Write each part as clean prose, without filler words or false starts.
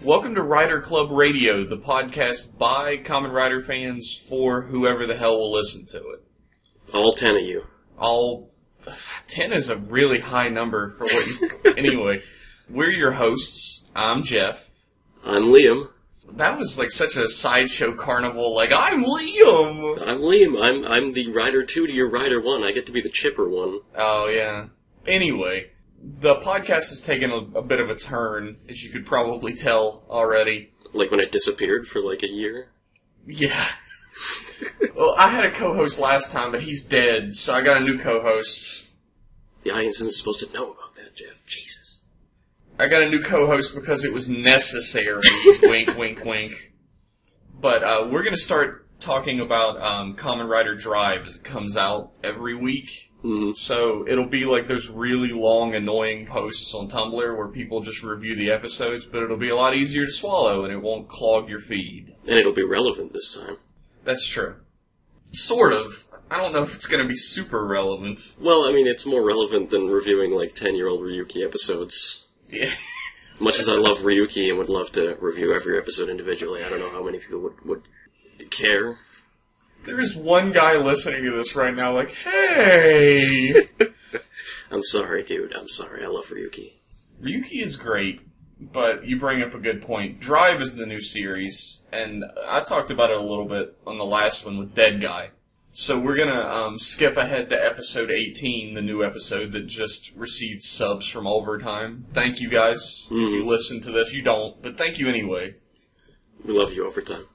Welcome to Rider Club Radio, the podcast by Kamen Rider fans for whoever the hell will listen to it. All 10 of you. 10 is a really high number for what you... Anyway, we're your hosts. I'm Jeff. I'm Liam. That was like such a sideshow carnival, like, I'm Liam! I'm Liam. I'm the Rider 2 to your Rider 1. I get to be the chipper one. Oh, yeah. Anyway, the podcast has taken a bit of a turn, as you could probably tell already. Like when it disappeared for like a year? Yeah. Well, I had a co-host last time, but he's dead, so I got a new co-host. The audience isn't supposed to know about that, Jeff. Jesus. I got a new co-host because it was necessary. Wink, wink, wink. But we're going to start talking about Kamen Rider Drive as it comes out every week. Mm-hmm. So it'll be like those really long, annoying posts on Tumblr where people just review the episodes, but it'll be a lot easier to swallow and it won't clog your feed. And it'll be relevant this time. That's true. Sort of. I don't know if it's going to be super relevant. Well, I mean, it's more relevant than reviewing like 10-year-old Ryuki episodes. Yeah. Much as I love Ryuki and would love to review every episode individually, I don't know how many people would care. There is one guy listening to this right now like, hey! I'm sorry, dude. I'm sorry. I love Ryuki. Ryuki is great, but you bring up a good point. Drive is the new series, and I talked about it a little bit on the last one with Dead Guy. So we're gonna skip ahead to episode 18, the new episode that just received subs from Overtime. Thank you guys. If you listen to this, you don't, but thank you anyway. We love you, Overtime.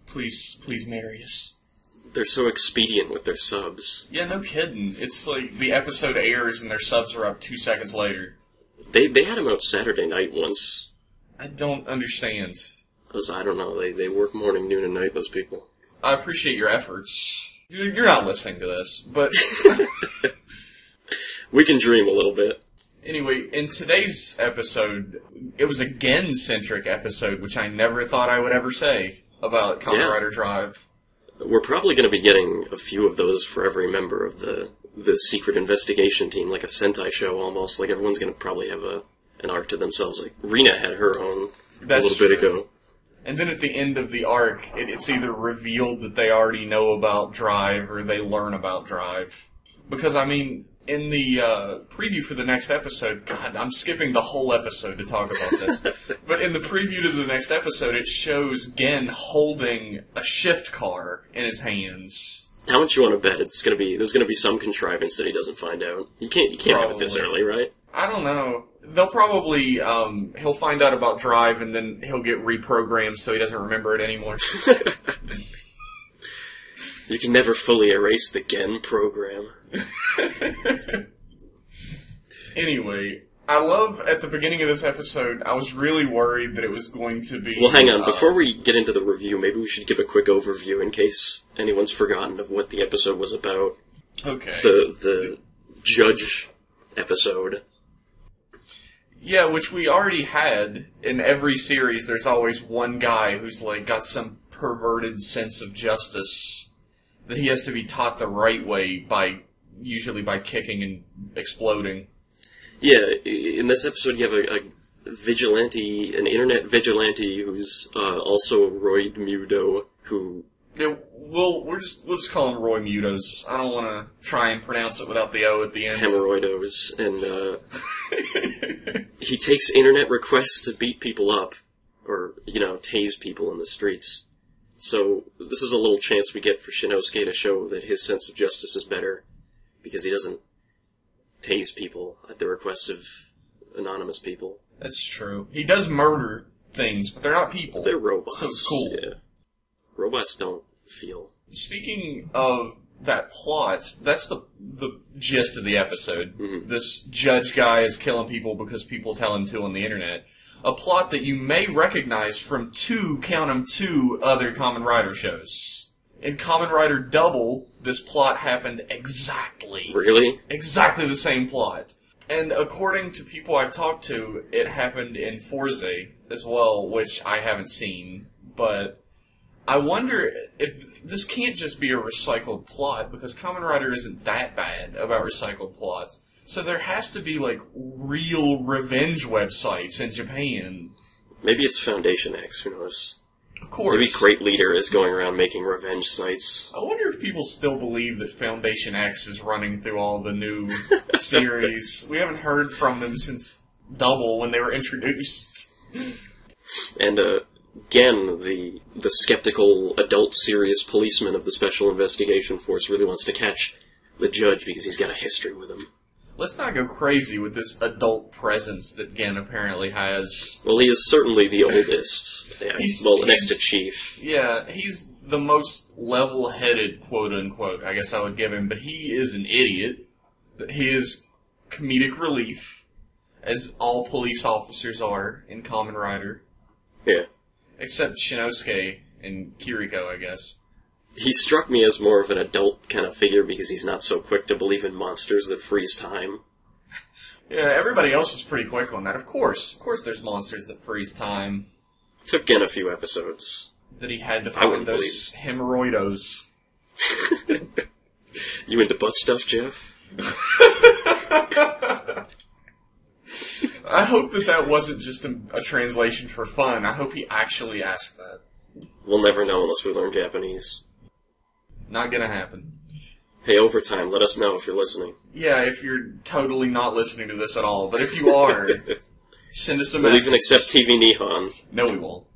Please marry us. They're so expedient with their subs. Yeah, no kidding. It's like the episode airs and their subs are up 2 seconds later. They had them out Saturday night once. I don't understand. Because, I don't know, they work morning, noon, and night, those people. I appreciate your efforts. You're not listening to this, but... We can dream a little bit. Anyway, in today's episode, it was a Gen-centric episode, which I never thought I would ever say about Kamen Rider Drive. We're probably going to be getting a few of those for every member of the secret investigation team, like a Sentai show almost. Like everyone's going to probably have an arc to themselves. Like Rina had her own a little bit ago. And then at the end of the arc, it's either revealed that they already know about Drive or they learn about Drive. Because, I mean, in the preview for the next episode, God, I'm skipping the whole episode to talk about this. But in the preview to the next episode, it shows Gen holding a shift car in his hands. How much you want to bet there's going to be some contrivance that he doesn't find out? You can't have it this early, right? I don't know. They'll probably, he'll find out about Drive and then he'll get reprogrammed so he doesn't remember it anymore. You can never fully erase the Gen program. Anyway, I love, at the beginning of this episode, I was really worried that it was going to be... Well, hang on. Before we get into the review, maybe we should give a quick overview in case anyone's forgotten of what the episode was about. Okay. The Judge episode. Yeah, which we already had. In every series, there's always one guy who's, like, got some perverted sense of justice that he has to be taught the right way usually by kicking and exploding. Yeah, in this episode you have an internet vigilante who's also Roy Mudo, who... Yeah, we'll just call him Roy Mudos. I don't want to try and pronounce it without the O at the end. Hemorrhoidos, and he takes internet requests to beat people up, or, tase people in the streets. So, this is a little chance we get for Shinosuke to show that his sense of justice is better, because he doesn't tase people at the request of anonymous people. That's true. He does murder things, but they're not people. They're robots. So it's cool. Yeah. Robots don't feel. Speaking of that plot, that's the gist of the episode. Mm-hmm. This judge guy is killing people because people tell him to on the internet. A plot that you may recognize from two other Kamen Rider shows. In Kamen Rider Double, this plot happened exactly. Really? Exactly the same plot. And according to people I've talked to, it happened in Forze as well, which I haven't seen. But I wonder if this can't just be a recycled plot, because Kamen Rider isn't that bad about recycled plots. So there has to be, like, real revenge websites in Japan Maybe it's Foundation X, who knows? Of course. Maybe Great Leader is going around making revenge sites. I wonder if people still believe that Foundation X is running through all the new series. We haven't heard from them since Double when they were introduced. And, again, the skeptical, adult, serious policeman of the Special Investigation Force really wants to catch the judge because he's got a history with him. Let's not go crazy with this adult presence that Gen apparently has. Well, he is certainly the oldest. Yeah, next to Chief. Yeah, he's the most level-headed, quote-unquote, I guess I would give him, but he is an idiot. He is comedic relief, as all police officers are in Kamen Rider. Yeah. Except Shinosuke and Kiriko, I guess. He struck me as more of an adult kind of figure because he's not so quick to believe in monsters that freeze time. Yeah, everybody else is pretty quick on that. Of course there's monsters that freeze time. Took Gen a few episodes. That he had to find those hemorrhoidos. You into butt stuff, Jeff? I hope that wasn't just a translation for fun. I hope he actually asked that. We'll never know unless we learn Japanese. Not gonna happen. Hey, Overtime, let us know if you're listening. Yeah, if you're totally not listening to this at all. But if you are, send us a we'll message. even accept TV Nihon. No, we won't.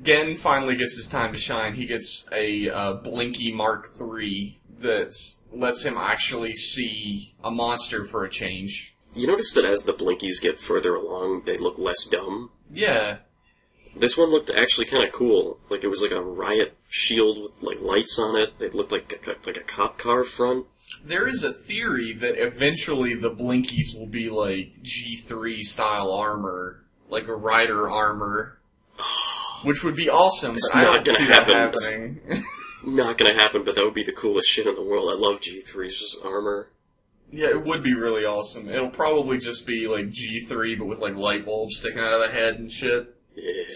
Gen finally gets his time to shine. He gets a Blinky Mark III that lets him actually see a monster for a change. You notice that as the Blinkies get further along, they look less dumb? Yeah. This one looked actually kind of cool. Like it was like a riot shield with like lights on it. It looked like a cop car front. There is a theory that eventually the Blinkies will be like G3 style armor, like a rider armor, which would be awesome. It's but I not don't see gonna that happen. happening. Not gonna happen, but that would be the coolest shit in the world. I love G3's armor. Yeah, it would be really awesome. It'll probably just be like G3, but with like light bulbs sticking out of the head and shit. Yeah.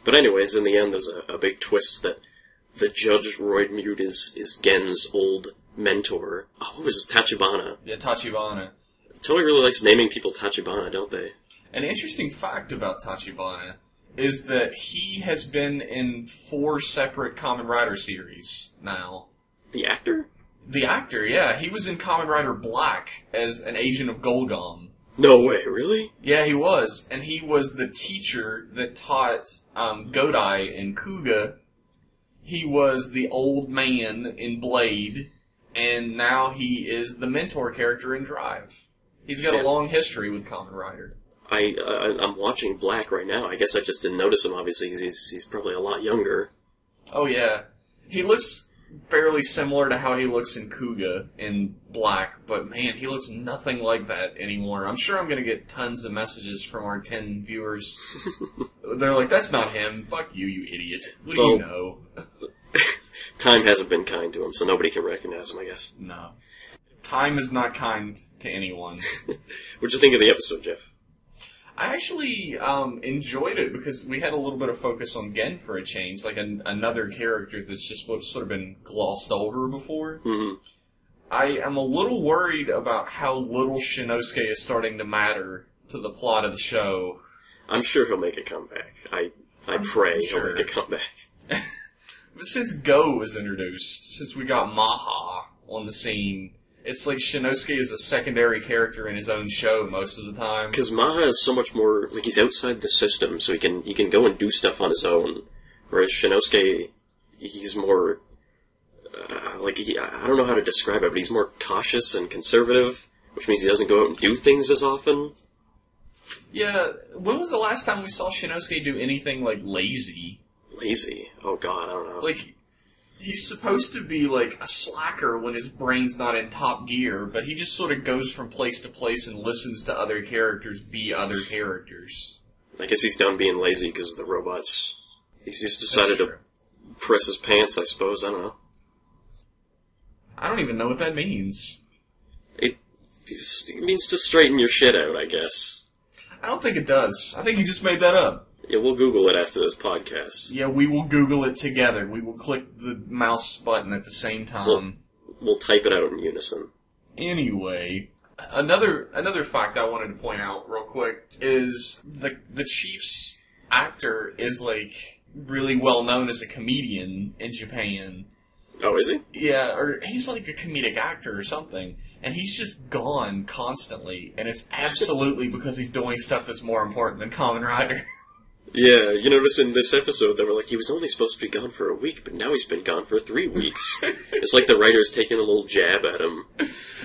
But anyways, in the end, there's a big twist that the Judge Roidmute is Gen's old mentor. Oh, what was it? Tachibana. Yeah, Tachibana. Toei really likes naming people Tachibana, don't they? An interesting fact about Tachibana is that he has been in 4 separate Kamen Rider series now. The actor? The actor, yeah. He was in Kamen Rider Black as an agent of Golgom. No way, really? Yeah, he was. And he was the teacher that taught Godai and Kuga. He was the old man in Blade. And now he is the mentor character in Drive. He's got a long history with Kamen Rider. I'm watching Black right now. I guess I just didn't notice him, obviously, because he's probably a lot younger. Oh, yeah. He looks fairly similar to how he looks in Kuga in Black, but man, he looks nothing like that anymore. I'm sure I'm going to get tons of messages from our 10 viewers. They're like, that's not him. Fuck you, you idiot. What do you know? Time hasn't been kind to him, so nobody can recognize him, I guess. No. Time is not kind to anyone. What'd you think of the episode, Jeff? I actually enjoyed it because we had a little bit of focus on Gen for a change, like another character that's just sort of been glossed over before. Mm-hmm. I am a little worried about how little Shinosuke is starting to matter to the plot of the show. I'm sure he'll make a comeback. I pray he'll make a comeback. But since Go was introduced, since we got Maha on the scene, it's like Shinosuke is a secondary character in his own show most of the time. Because Maha is so much more, like, he's outside the system, so he can go and do stuff on his own. Whereas Shinosuke, he's more, I don't know how to describe it, but he's more cautious and conservative, which means he doesn't go out and do things as often. Yeah, when was the last time we saw Shinosuke do anything, like, lazy? Lazy? Oh god, I don't know. Like, he's supposed to be, like, a slacker when his brain's not in top gear, but he just sort of goes from place to place and listens to other characters be other characters. I guess he's done being lazy because of the robots. He's just decided to press his pants, I suppose. I don't know. I don't even know what that means. It means to straighten your shit out, I guess. I don't think it does. I think you just made that up. Yeah, we'll Google it after this podcast. Yeah, we will Google it together. We will click the mouse button at the same time. We'll type it out in unison. Anyway, Another fact I wanted to point out real quick is the Chief's actor is like really well known as a comedian in Japan. Oh, is he? Yeah, or he's like a comedic actor or something, and he's just gone constantly, and it's absolutely because he's doing stuff that's more important than Kamen Rider. Yeah, you notice in this episode they were like, he was only supposed to be gone for a week, but now he's been gone for 3 weeks. It's like the writer's taking a little jab at him.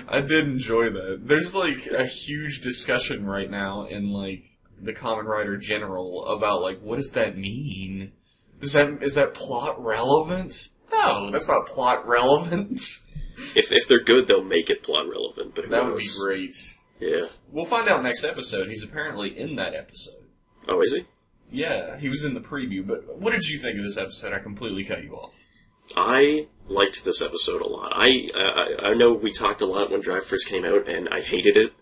I did enjoy that. There's like a huge discussion right now in like the Kamen Rider General about like, what does that mean? Is that plot relevant? No, that's not plot relevant. If they're good, they'll make it plot relevant, but who that knows? would be great. Yeah. We'll find out next episode. He's apparently in that episode. Oh, is he? Yeah, he was in the preview, but what did you think of this episode? I completely cut you off. I liked this episode a lot. I know we talked a lot when Drive first came out, and I hated it,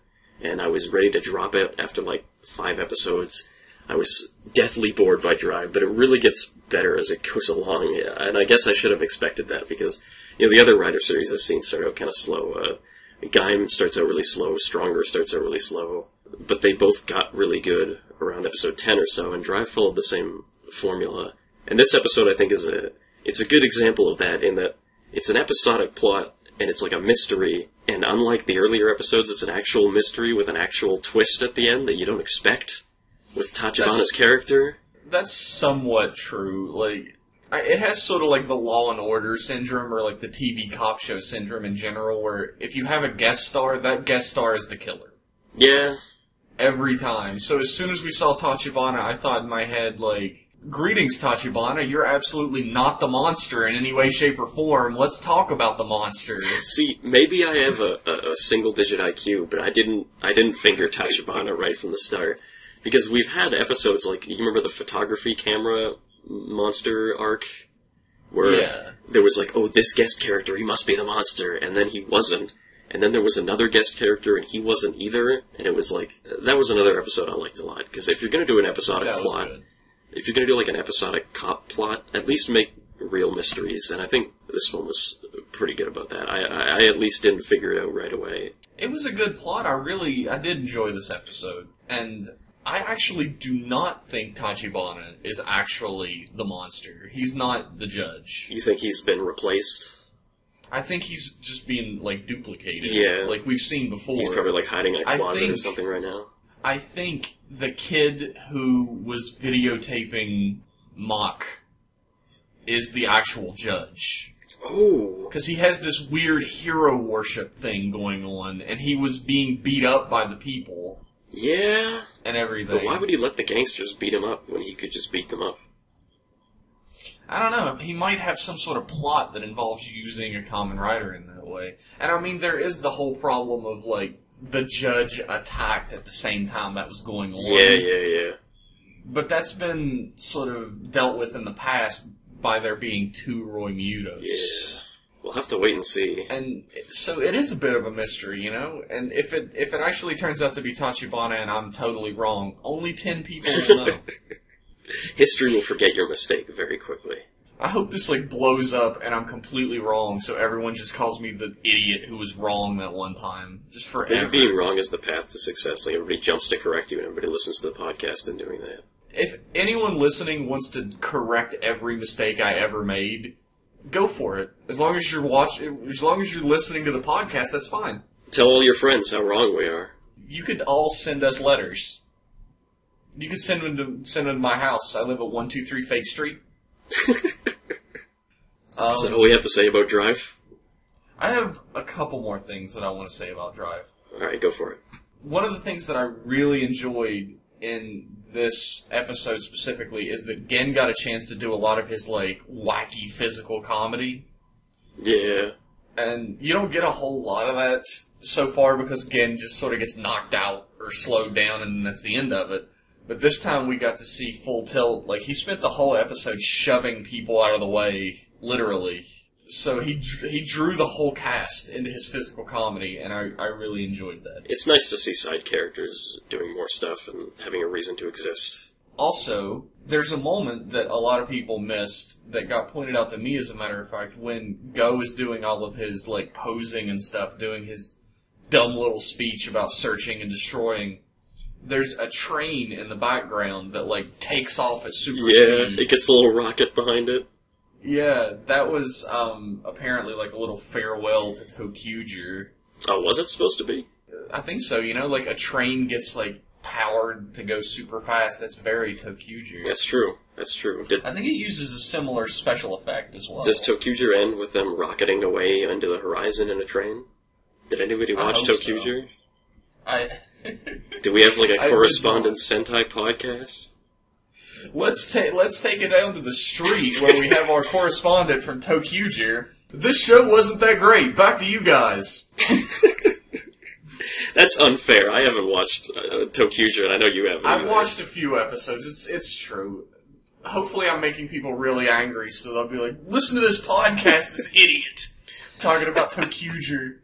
and I was ready to drop it after like 5 episodes. I was deathly bored by Drive, but it really gets better as it goes along, and I guess I should have expected that, because the other Rider series I've seen start out kind of slow. Gaim starts out really slow, Stronger starts out really slow, but they both got really good around episode 10 or so, and Drive followed the same formula. And this episode, I think, it's a good example of that, in that it's an episodic plot, and it's like a mystery, and unlike the earlier episodes, it's an actual mystery with an actual twist at the end that you don't expect with Tachibana's character. That's somewhat true. Like, it has sort of like the Law and Order syndrome, or like the TV cop show syndrome in general, where if you have a guest star, that guest star is the killer. Yeah. Every time. So as soon as we saw Tachibana, I thought in my head, like, greetings, Tachibana, you're absolutely not the monster in any way, shape, or form. Let's talk about the monster. See, maybe I have a single-digit IQ, but I didn't finger Tachibana right from the start. Because we've had episodes like, you remember the photography camera monster arc? Where there was like, oh, this guest character, he must be the monster, and then he wasn't. And then there was another guest character, and he wasn't either. And it was like, that was another episode I liked a lot. Because if you're going to do an episodic plot, if you're going to do like an episodic cop plot, at least make real mysteries. And I think this one was pretty good about that. I at least didn't figure it out right away. It was a good plot. I did enjoy this episode. And I actually do not think Tachibana is actually the monster. He's not the judge. You think he's been replaced? I think he's just being, like, duplicated. Yeah. Like we've seen before. He's probably, like, hiding in a closet or something right now. I think the kid who was videotaping Mock is the actual judge. Oh. Because he has this weird hero worship thing going on, and he was being beat up by the people. Yeah. And everything. But why would he let the gangsters beat him up when he could just beat them up? I don't know. He might have some sort of plot that involves using a Kamen Rider in that way. And I mean, there is the whole problem of, like, the judge attacked at the same time that was going on. Yeah. But that's been sort of dealt with in the past by there being 2 Roy Mutos. Yeah. We'll have to wait and see. And so it is a bit of a mystery, you know? And if it actually turns out to be Tachibana and I'm totally wrong, only 10 people will know. History will forget your mistake very quickly. I hope this, like, blows up and I'm completely wrong, so everyone just calls me the idiot who was wrong that one time. Just forever. Maybe being wrong is the path to success. Like, everybody jumps to correct you and everybody listens to the podcast and doing that. If anyone listening wants to correct every mistake I ever made, go for it. As long as you're listening to the podcast, that's fine. Tell all your friends how wrong we are. You could all send us letters. You could send them to my house. I live at 123 Fake Street. Is that all we have to say about Drive? I have a couple more things that I want to say about Drive. Alright, go for it. One of the things that I really enjoyed in this episode specifically is that Gen got a chance to do a lot of his, like, wacky physical comedy. Yeah. And you don't get a whole lot of that so far because Gen just sort of gets knocked out or slowed down and that's the end of it. But this time we got to see full tilt. Like, he spent the whole episode shoving people out of the way, literally. So he drew the whole cast into his physical comedy, and I really enjoyed that. It's nice to see side characters doing more stuff and having a reason to exist. Also, there's a moment that a lot of people missed that got pointed out to me, as a matter of fact, when Go is doing all of his, like, posing and stuff, doing his dumb little speech about searching and destroying, there's a train in the background that, like, takes off at super speed. It gets a little rocket behind it. Yeah, that was, apparently, like, a little farewell to ToQger. Oh, was it supposed to be? I think so, you know, like, a train gets, like, powered to go super fast. That's very ToQger. That's true. I think it uses a similar special effect as well. Does ToQger end with them rocketing away into the horizon in a train? Did anybody watch ToQger? So. Do we have, like, a correspondent Sentai podcast? Let's take it down to the street where we have our correspondent from ToQger. This show wasn't that great. Back to you guys. That's unfair. I haven't watched ToQger, and I know you haven't. I've watched a few episodes. It's true. Hopefully I'm making people really angry, so they'll be like, listen to this podcast, this idiot, talking about ToQger.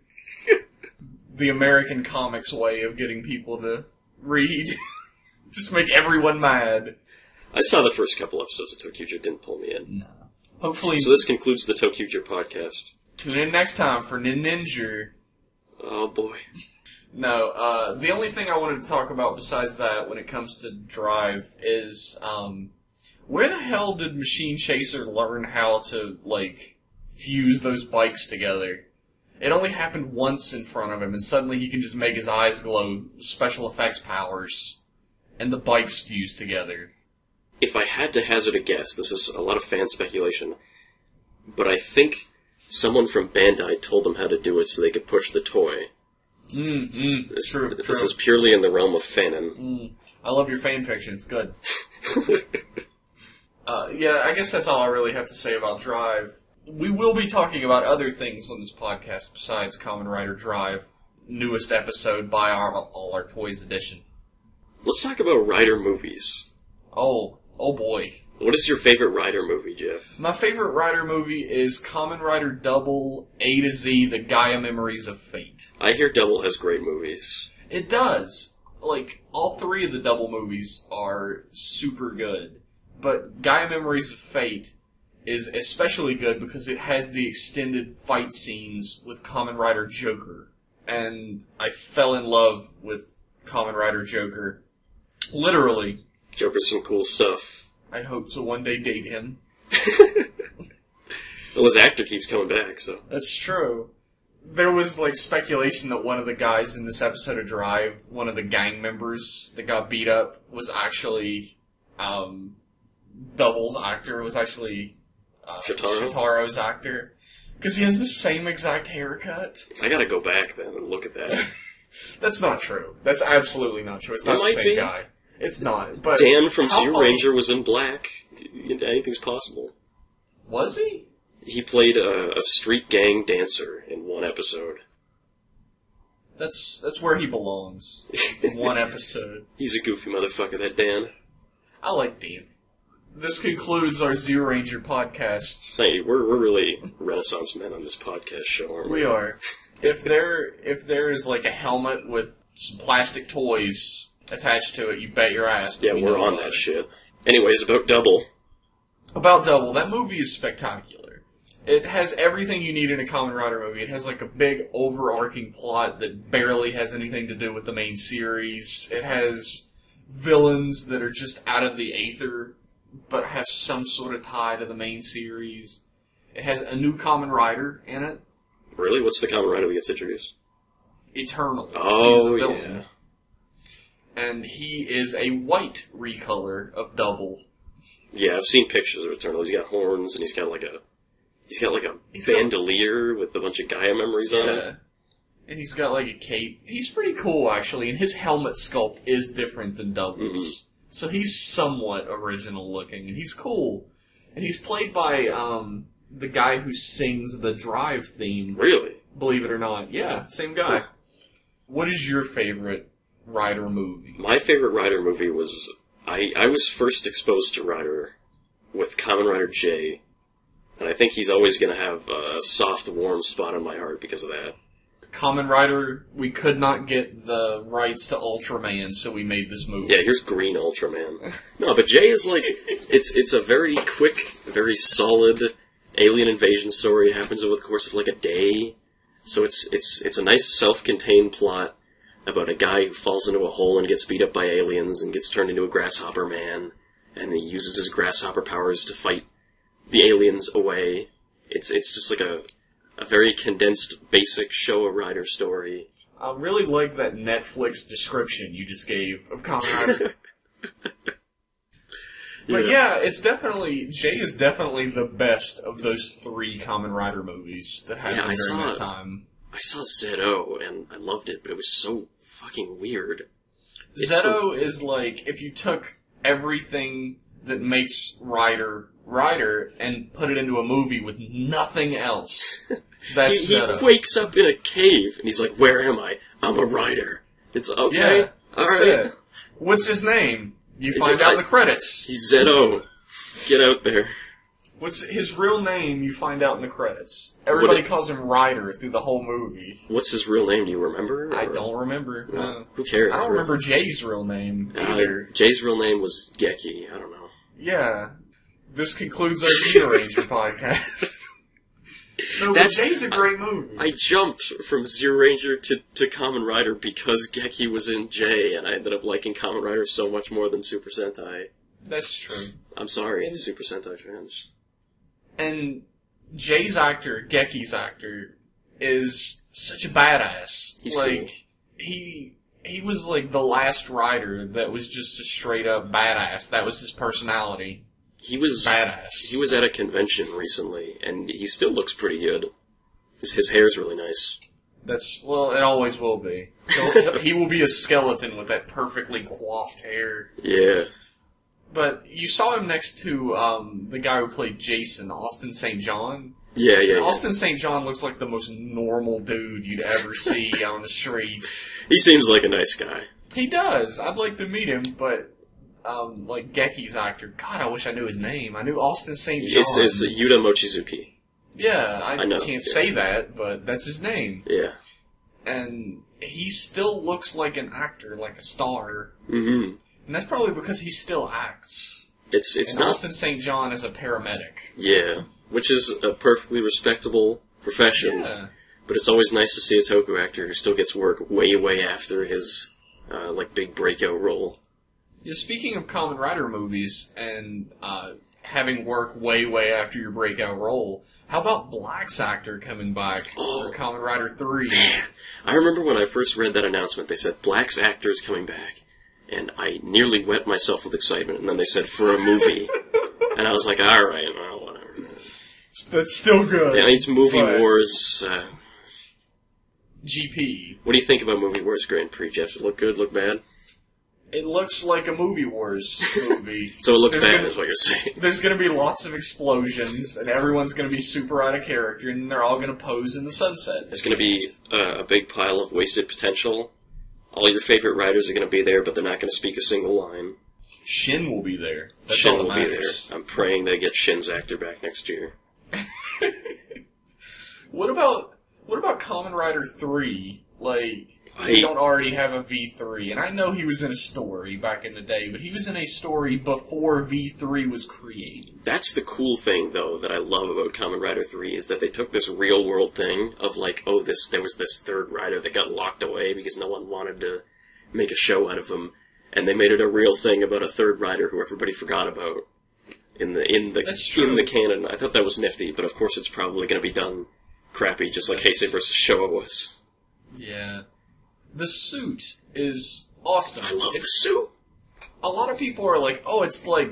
The American comics way of getting people to read. Just make everyone mad. I saw the first couple episodes of ToQger, didn't pull me in. No. Hopefully. So this concludes the ToQger podcast. Tune in next time for Ninja. Oh boy. No, the only thing I wanted to talk about besides that when it comes to Drive is, where the hell did Machine Chaser learn how to, like, fuse those bikes together? It only happened once in front of him, and suddenly he can just make his eyes glow, special effects powers, and the bikes fuse together. If I had to hazard a guess, this is a lot of fan speculation, but I think someone from Bandai told them how to do it so they could push the toy. True. This is purely in the realm of fanon. I love your fan fiction, it's good. Yeah, I guess that's all I really have to say about Drive. We will be talking about other things on this podcast besides Kamen Rider Drive, newest episode by All Our Toys edition. Let's talk about Rider movies. Oh boy. What is your favorite Rider movie, Jeff? My favorite Rider movie is Kamen Rider Double, A to Z, The Gaia Memories of Fate. I hear Double has great movies. It does. Like, all three of the Double movies are super good. But Gaia Memories of Fate is especially good because it has the extended fight scenes with Kamen Rider Joker. And I fell in love with Kamen Rider Joker. Literally. Joker's some cool stuff. I hope to one day date him. Well, his actor keeps coming back, so... That's true. There was, like, speculation that one of the guys in this episode of Drive, one of the gang members that got beat up, was actually, Double's actor, was actually... Shotaro's actor. Because he has the same exact haircut. I gotta go back then and look at that. That's not true. That's absolutely not true. It's not the same guy. It's not. But Dan from Zero Ranger was in black. Anything's possible. Was he? He played a street gang dancer in one episode. That's where he belongs. In one episode. He's a goofy motherfucker, that Dan. I like Dan. This concludes our Zero Ranger podcast. Hey, we're really Renaissance men on this podcast show, aren't we? We are. If there is like a helmet with some plastic toys attached to it, you bet your ass. Yeah, we're on that shit. Anyways, about Double. About Double, that movie is spectacular. It has everything you need in a Kamen Rider movie. It has like a big overarching plot that barely has anything to do with the main series. It has villains that are just out of the aether, but have some sort of tie to the main series. It has a new Kamen Rider in it. Really? What's the Kamen Rider that gets introduced? Eternal. Oh, yeah. And he is a white recolor of Double. Yeah, I've seen pictures of Eternal. He's got horns, and he's got like a bandolier with a bunch of Gaia memories on it. And he's got like a cape. He's pretty cool, actually, and his helmet sculpt is different than Double's. Mm-hmm. So he's somewhat original looking, and he's cool. And he's played by the guy who sings the Drive theme. Really? Believe it or not. Yeah, same guy. Cool. What is your favorite Rider movie? My favorite Rider movie was... I was first exposed to Rider with Kamen Rider J, and I think he's always going to have a soft, warm spot in my heart because of that. Kamen Rider, we could not get the rights to Ultraman, so we made this movie. Yeah, here's Green Ultraman. No, but J is like... It's a very quick, very solid alien invasion story. It happens over the course of like a day. So it's a nice self-contained plot about a guy who falls into a hole and gets beat up by aliens and gets turned into a grasshopper man, and he uses his grasshopper powers to fight the aliens away. It's just like a very condensed, basic Showa Rider story. I really like that Netflix description you just gave of Kamen Rider. But yeah, it's definitely... Jay is definitely the best of those 3 Kamen Rider movies that happened during that time. I saw Zeto, and I loved it, but it was so fucking weird. Zeto is like, if you took everything that makes Rider and put it into a movie with nothing else. That's Zeto. He wakes up in a cave, and he's like, where am I? I'm a rider. It's okay. Yeah, that's it. What's his name? You find out in the credits. He's Zeto. Get out there. What's his real name? You find out in the credits. Everybody calls him Ryder through the whole movie. What's his real name? Do you remember? I don't remember. No. Who cares? I don't remember Jay's real name either. Jay's real name was Geki. I don't know. Yeah. This concludes our Zero Ranger podcast. No, but Jay's a great movie. I jumped from Zero Ranger to Kamen Rider because Geki was in J, and I ended up liking Kamen Rider so much more than Super Sentai. That's true. I'm sorry, Super Sentai fans. And Jay's actor, Geki's actor, is such a badass. He's like cool. he was like the last rider that was just a straight up badass. That was his personality. He was badass. He was at a convention recently, and he still looks pretty good. His hair's really nice. Well, it always will be. He will be a skeleton with that perfectly coiffed hair. Yeah. But you saw him next to the guy who played Jason, Austin St. John. Yeah. Austin St. John looks like the most normal dude you'd ever see on the street. He seems like a nice guy. He does. I'd like to meet him, but like Geki's actor, God, I wish I knew his name. I knew Austin St. John. It's Yuta Mochizuki. Yeah, I know. Can't say that, but that's his name. Yeah. And he still looks like an actor, like a star. Mm-hmm. And that's probably because he still acts. It's and not... Austin St. John is a paramedic. Yeah, which is a perfectly respectable profession. Yeah. But it's always nice to see a Toku actor who still gets work way after his big breakout role. Yeah, speaking of Kamen Rider movies and having work way after your breakout role, how about Black's actor coming back for Kamen Rider 3? Man, I remember when I first read that announcement, they said Black's actor is coming back. And I nearly wet myself with excitement, and then they said, for a movie. And I was like, alright, well, whatever. That's still good. Yeah, it's Movie Wars. GP. What do you think about Movie Wars Grand Prix, Jeff? Does it look good, look bad? It looks like a Movie Wars movie. So it looks bad, is what you're saying. There's going to be lots of explosions, and everyone's going to be super out of character, and they're all going to pose in the sunset. It's going to be a big pile of wasted potential. All your favorite riders are going to be there, but they're not going to speak a single line. Shin will be there. That's Shin all that will be matters. there. I'm praying they get Shin's actor back next year. What about Kamen Rider 3? Like, we don't already have a V3, and I know he was in a story back in the day, but he was in a story before V3 was created. That's the cool thing, though, that I love about Kamen Rider 3, is that they took this real-world thing of, like, there was this third rider that got locked away because no one wanted to make a show out of him, and they made it a real thing about a third rider who everybody forgot about in the canon. I thought that was nifty, but of course it's probably going to be done crappy, just like Heisei vs. Showa was. Yeah. The suit is awesome. I love the suit. A lot of people are like, oh, it's like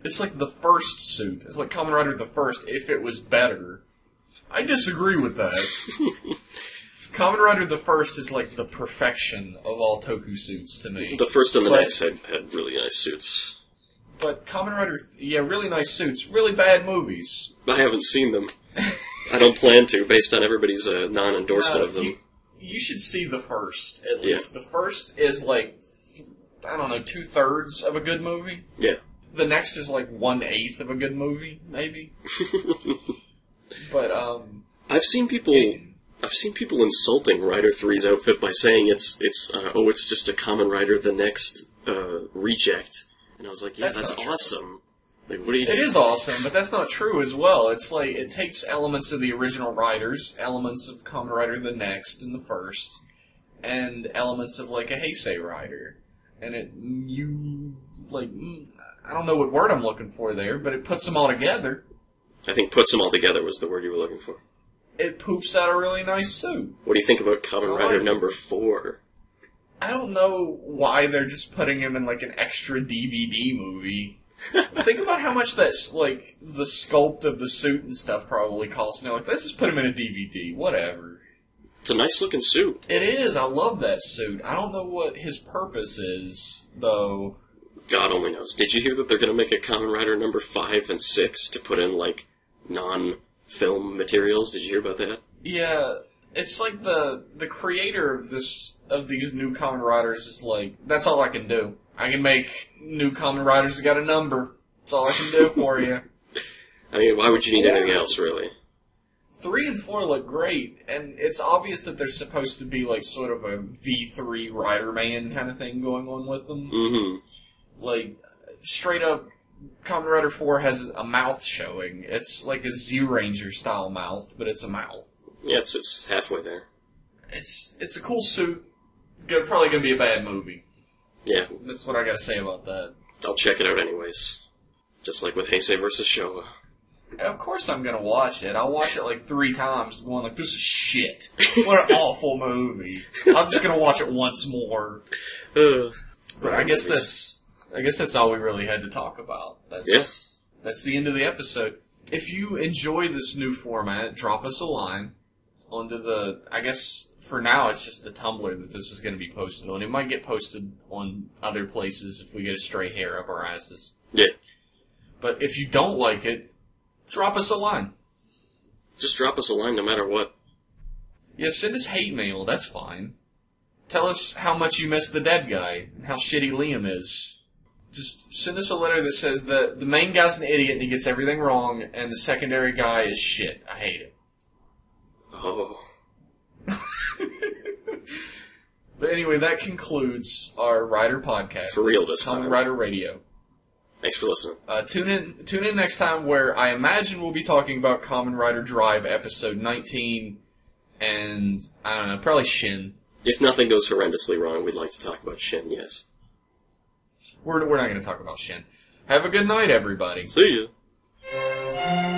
the first suit. It's like Kamen Rider the First if it was better. I disagree with that. Kamen Rider the First is like the perfection of all Toku suits to me. The first and the next had really nice suits. But Kamen Rider, really nice suits, really bad movies. I haven't seen them. I don't plan to, based on everybody's non-endorsement of them. You should see the first, at least. Yeah. The first is like, 2/3 of a good movie. Yeah. The next is like 1/8 of a good movie, maybe. But, I've seen people insulting Rider 3's outfit by saying it's just a Kamen Rider the Next reject. And I was like, yeah, that's awesome. Like, what are you... It is awesome, but that's not true as well. It's like, it takes elements of the original Riders, elements of Kamen Rider the Next and the First, and elements of, like, a Heisei Rider. And I don't know what word I'm looking for there, but it puts them all together. I think puts them all together was the word you were looking for. It poops out a really nice suit. What do you think about Kamen Rider number 4? I don't know why they're just putting him in, like, an extra DVD movie. Think about how much that's, like, the sculpt of the suit and stuff probably costs. And they're like, let's just put him in a DVD. Whatever. It's a nice looking suit. It is. I love that suit. I don't know what his purpose is, though. God only knows. Did you hear that they're going to make a Kamen Rider number 5 and 6 to put in, like, non-film materials? Did you hear about that? Yeah. It's like the creator of these new Kamen Riders is like, that's all I can do. I can make new Kamen Riders that got a number. That's all I can do for you. I mean, why would you need anything else, really? 3 and 4 look great, and it's obvious that there's supposed to be, like, sort of a V3 Rider Man kind of thing going on with them. Mm-hmm. Like, straight up, Kamen Rider 4 has a mouth showing. It's like a Z-Ranger style mouth, but it's a mouth. Yeah, it's halfway there. It's a cool suit. Probably gonna be a bad movie. Yeah. That's what I gotta say about that. I'll check it out anyways. Just like with Heisei vs. Showa. Of course I'm gonna watch it. I'll watch it like 3 times, going like, this is shit. What an awful movie. I'm just gonna watch it once more. But I guess that's all we really had to talk about. That's the end of the episode. If you enjoy this new format, drop us a line onto the, I guess for now it's just the Tumblr that this is going to be posted on. It might get posted on other places if we get a stray hair up our asses. Yeah. But if you don't like it, drop us a line. Just drop us a line no matter what. Yeah, send us hate mail, that's fine. Tell us how much you miss the dead guy, and how shitty Liam is. Just send us a letter that says the main guy's an idiot and he gets everything wrong, and the secondary guy is shit. I hate it. Oh. But anyway, that concludes our Rider podcast. For real this time. Kamen Rider Radio. Thanks for listening. Tune in next time, where I imagine we'll be talking about Kamen Rider Drive episode 19, and I don't know, probably Shin. If nothing goes horrendously wrong, we'd like to talk about Shin, yes. We're not going to talk about Shin. Have a good night, everybody. See ya.